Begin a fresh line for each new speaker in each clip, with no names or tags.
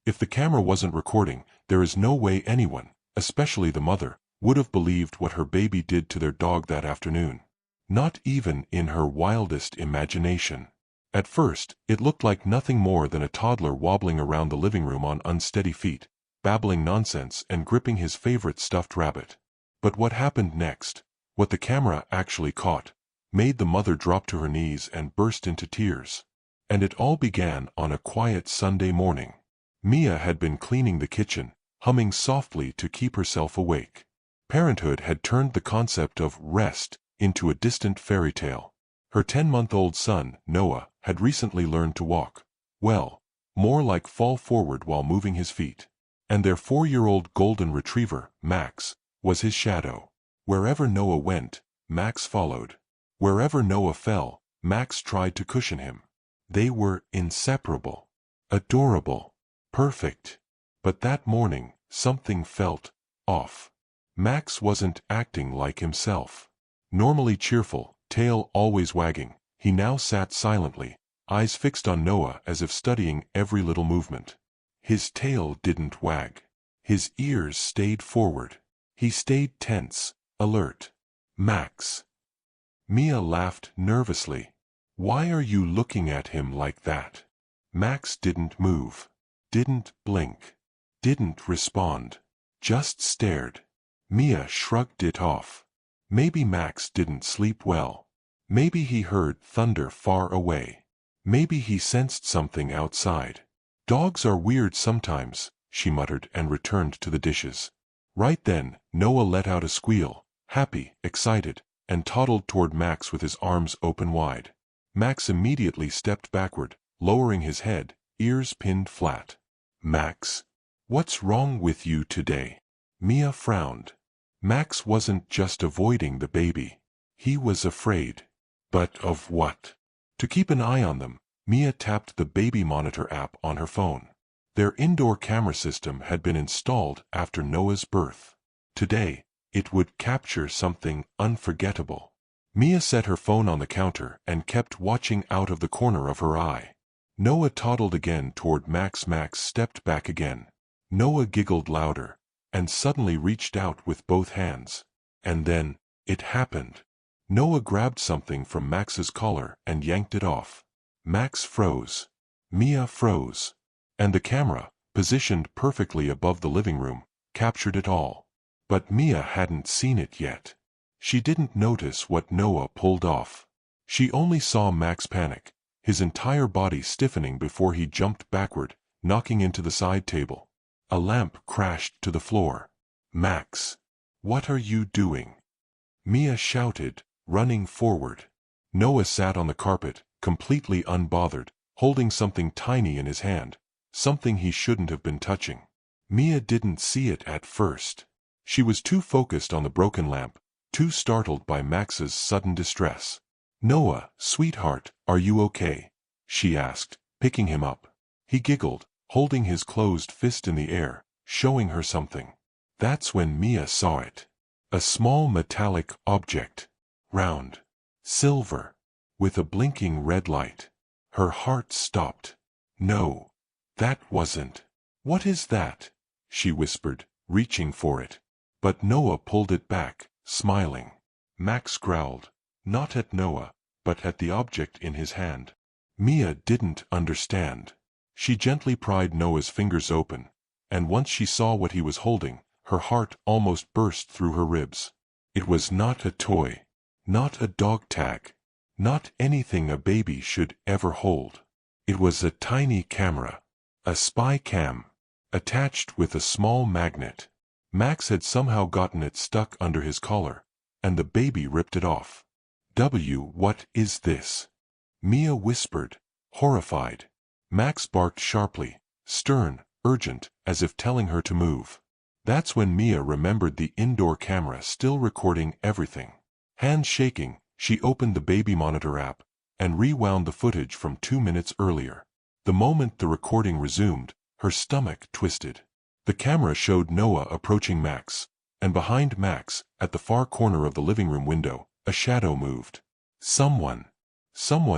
If the camera wasn't recording, there is no way anyone, especially the mother, would have believed what her baby did to their dog that afternoon. Not even in her wildest imagination. At first, it looked like nothing more than a toddler wobbling around the living room on unsteady feet, babbling nonsense and gripping his favorite stuffed rabbit. But what happened next, what the camera actually caught, made the mother drop to her knees and burst into tears. And it all began on a quiet Sunday morning. Mia had been cleaning the kitchen, humming softly to keep herself awake. Parenthood had turned the concept of rest into a distant fairy tale. Her 10-month-old son, Noah, had recently learned to walk. Well, more like fall forward while moving his feet. And their 4-year-old golden retriever, Max, was his shadow. Wherever Noah went, Max followed. Wherever Noah fell, Max tried to cushion him. They were inseparable. Adorable. Perfect. But that morning, something felt off. Max wasn't acting like himself. Normally cheerful, tail always wagging, he now sat silently, eyes fixed on Noah as if studying every little movement. His tail didn't wag. His ears stayed forward. He stayed tense, alert. Max. Mia laughed nervously. Why are you looking at him like that? Max didn't move. Didn't blink. Didn't respond. Just stared. Mia shrugged it off. Maybe Max didn't sleep well. Maybe he heard thunder far away. Maybe he sensed something outside. Dogs are weird sometimes, she muttered and returned to the dishes. Right then, Noah let out a squeal, happy, excited, and toddled toward Max with his arms open wide. Max immediately stepped backward, lowering his head, ears pinned flat. Max, what's wrong with you today? Mia frowned. Max wasn't just avoiding the baby. He was afraid. But of what? To keep an eye on them, Mia tapped the baby monitor app on her phone. Their indoor camera system had been installed after Noah's birth. Today, it would capture something unforgettable. Mia set her phone on the counter and kept watching out of the corner of her eye. Noah toddled again toward Max. Max stepped back again. Noah giggled louder, and suddenly reached out with both hands. And then, it happened. Noah grabbed something from Max's collar and yanked it off. Max froze. Mia froze. And the camera, positioned perfectly above the living room, captured it all. But Mia hadn't seen it yet. She didn't notice what Noah pulled off. She only saw Max panic, his entire body stiffening before he jumped backward, knocking into the side table. A lamp crashed to the floor. Max, what are you doing? Mia shouted, running forward. Noah sat on the carpet, completely unbothered, holding something tiny in his hand, something he shouldn't have been touching. Mia didn't see it at first. She was too focused on the broken lamp, too startled by Max's sudden distress. Noah, sweetheart, are you okay? She asked, picking him up. He giggled, holding his closed fist in the air, showing her something. That's when Mia saw it. A small metallic object. Round. Silver. With a blinking red light. Her heart stopped. No. That wasn't. What is that? She whispered, reaching for it. But Noah pulled it back, smiling. Max growled, not at Noah, but at the object in his hand. Mia didn't understand. She gently pried Noah's fingers open, and once she saw what he was holding, her heart almost burst through her ribs. It was not a toy. Not a dog tag. Not anything a baby should ever hold. It was a tiny camera. A spy cam. Attached with a small magnet. Max had somehow gotten it stuck under his collar, and the baby ripped it off. What is this? Mia whispered, horrified. Max barked sharply, stern, urgent, as if telling her to move. That's when Mia remembered the indoor camera still recording everything. Hands shaking, she opened the baby monitor app and rewound the footage from 2 minutes earlier. The moment the recording resumed, her stomach twisted. The camera showed Noah approaching Max, and behind Max, at the far corner of the living room window, a shadow moved. Someone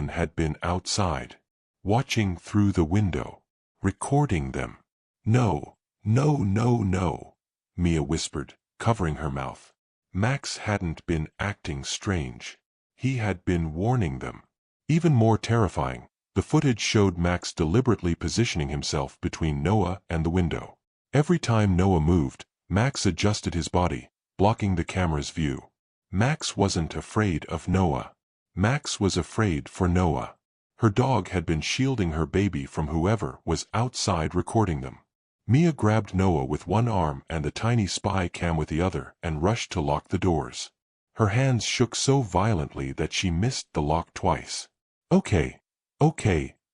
had been outside, watching through the window, recording them. No, no, no, no, Mia whispered, covering her mouth. Max hadn't been acting strange. He had been warning them. Even more terrifying, the footage showed Max deliberately positioning himself between Noah and the window. Every time Noah moved, Max adjusted his body, blocking the camera's view. Max wasn't afraid of Noah. Max was afraid for Noah. Her dog had been shielding her baby from whoever was outside recording them. Mia grabbed Noah with one arm and the tiny spy cam with the other and rushed to lock the doors. Her hands shook so violently that she missed the lock twice. Okay,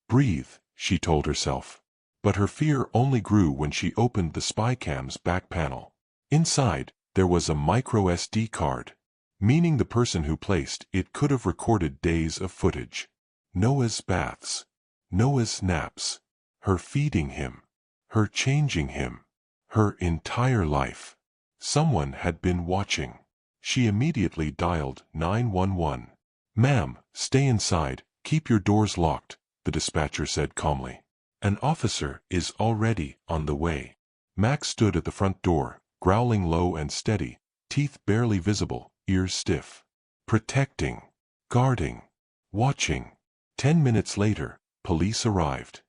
breathe, she told herself. But her fear only grew when she opened the spy cam's back panel. Inside, there was a micro SD card, meaning the person who placed it could have recorded days of footage. Noah's baths, Noah's naps, her feeding him, her changing him, her entire life. Someone had been watching. She immediately dialed 911. "Ma'am, stay inside, keep your doors locked," the dispatcher said calmly. "An officer is already on the way." Max stood at the front door, growling low and steady, teeth barely visible, ears stiff. Protecting, guarding, watching. 10 minutes later, police arrived.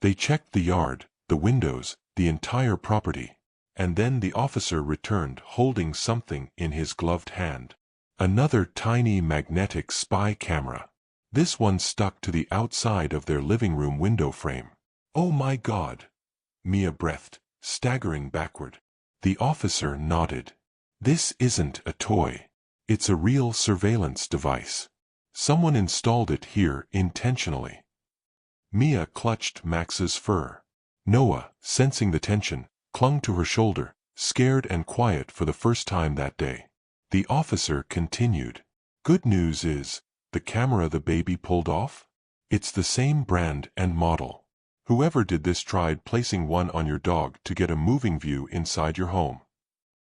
They checked the yard, the windows, the entire property. And then the officer returned holding something in his gloved hand. Another tiny magnetic spy camera. This one stuck to the outside of their living room window frame. "Oh my God!" Mia breathed, staggering backward. The officer nodded. "This isn't a toy. It's a real surveillance device. Someone installed it here intentionally." Mia clutched Max's fur. Noah, sensing the tension, clung to her shoulder, scared and quiet for the first time that day. The officer continued. "Good news is, the camera the baby pulled off? It's the same brand and model. Whoever did this tried placing one on your dog to get a moving view inside your home."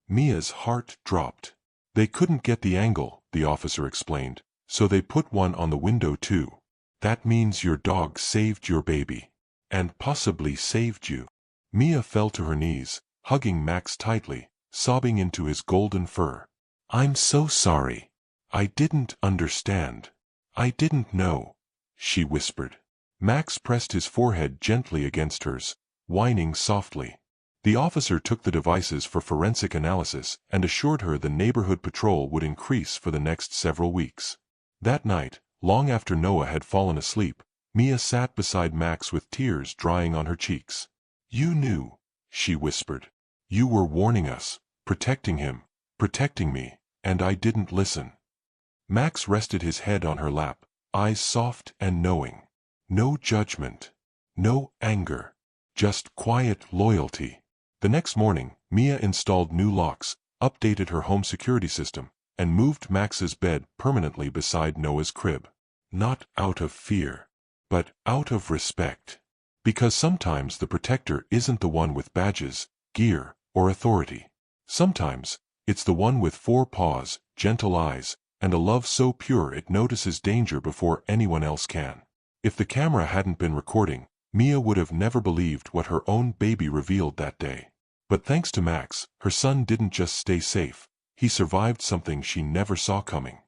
Mia's heart dropped. "They couldn't get the angle," the officer explained, "so they put one on the window too. That means your dog saved your baby. And possibly saved you." Mia fell to her knees, hugging Max tightly, sobbing into his golden fur. "I'm so sorry. I didn't understand. I didn't know," she whispered. Max pressed his forehead gently against hers, whining softly. The officer took the devices for forensic analysis and assured her the neighborhood patrol would increase for the next several weeks. That night, long after Noah had fallen asleep, Mia sat beside Max with tears drying on her cheeks. "You knew," she whispered. "You were warning us, protecting him, protecting me, and I didn't listen." Max rested his head on her lap, eyes soft and knowing. No judgment, no anger, just quiet loyalty. The next morning, Mia installed new locks, updated her home security system, and moved Max's bed permanently beside Noah's crib. Not out of fear, but out of respect. Because sometimes the protector isn't the one with badges, gear, or authority. Sometimes, it's the one with 4 paws, gentle eyes, and a love so pure it notices danger before anyone else can. If the camera hadn't been recording, Mia would have never believed what her own baby revealed that day. But thanks to Max, her son didn't just stay safe, he survived something she never saw coming.